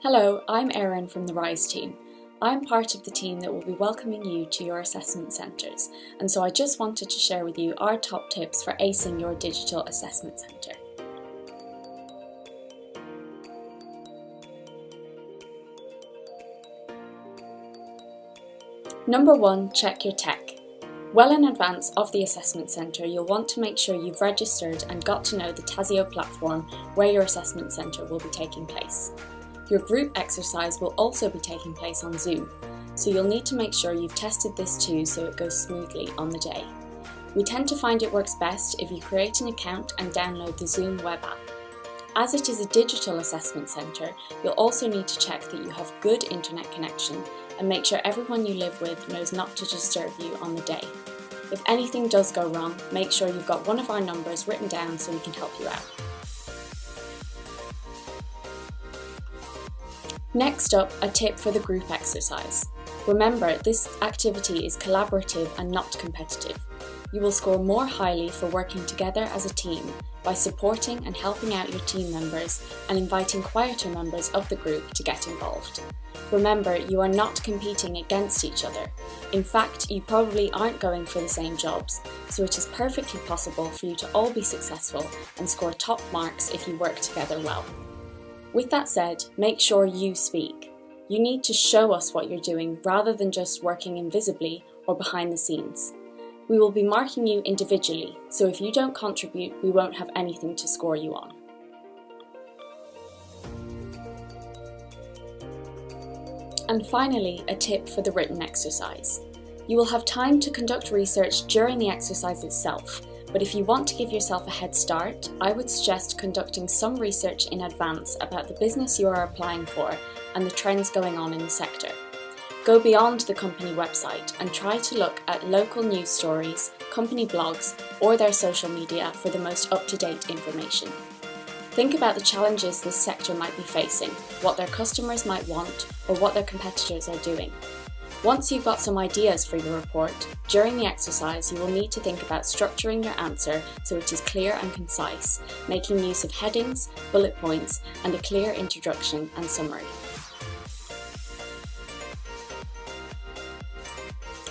Hello, I'm Erin from the RISE team. I'm part of the team that will be welcoming you to your assessment centres, and so I just wanted to share with you our top tips for acing your digital assessment centre. Number 1, check your tech. Well in advance of the assessment centre, you'll want to make sure you've registered and got to know the Tasio platform where your assessment centre will be taking place. Your group exercise will also be taking place on Zoom, so you'll need to make sure you've tested this too so it goes smoothly on the day. We tend to find it works best if you create an account and download the Zoom web app. As it is a digital assessment centre, you'll also need to check that you have good internet connection and make sure everyone you live with knows not to disturb you on the day. If anything does go wrong, make sure you've got one of our numbers written down so we can help you out. Next up, a tip for the group exercise. Remember, this activity is collaborative and not competitive. You will score more highly for working together as a team by supporting and helping out your team members and inviting quieter members of the group to get involved. Remember, you are not competing against each other. In fact, you probably aren't going for the same jobs, so it is perfectly possible for you to all be successful and score top marks if you work together well. With that said, make sure you speak. You need to show us what you're doing rather than just working invisibly or behind the scenes. We will be marking you individually, so if you don't contribute, we won't have anything to score you on. And finally, a tip for the written exercise. You will have time to conduct research during the exercise itself, but if you want to give yourself a head start, I would suggest conducting some research in advance about the business you are applying for and the trends going on in the sector. Go beyond the company website and try to look at local news stories, company blogs, or their social media for the most up-to-date information. Think about the challenges this sector might be facing, what their customers might want, or what their competitors are doing. Once you've got some ideas for your report, during the exercise you will need to think about structuring your answer so it is clear and concise, making use of headings, bullet points, and a clear introduction and summary.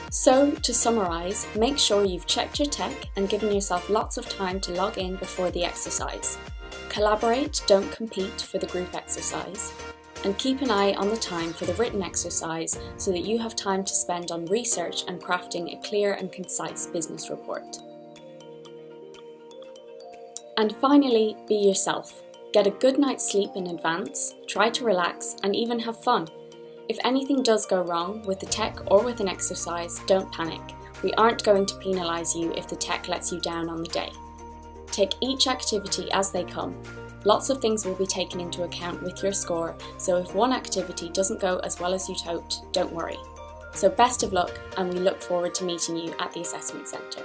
So, to summarise, make sure you've checked your tech and given yourself lots of time to log in before the exercise. Collaborate, don't compete for the group exercise. And keep an eye on the time for the written exercise so that you have time to spend on research and crafting a clear and concise business report. And finally, be yourself. Get a good night's sleep in advance, try to relax, and even have fun. If anything does go wrong with the tech or with an exercise, don't panic. We aren't going to penalise you if the tech lets you down on the day. Take each activity as they come. Lots of things will be taken into account with your score, so if one activity doesn't go as well as you'd hoped, don't worry. So best of luck, and we look forward to meeting you at the assessment centre.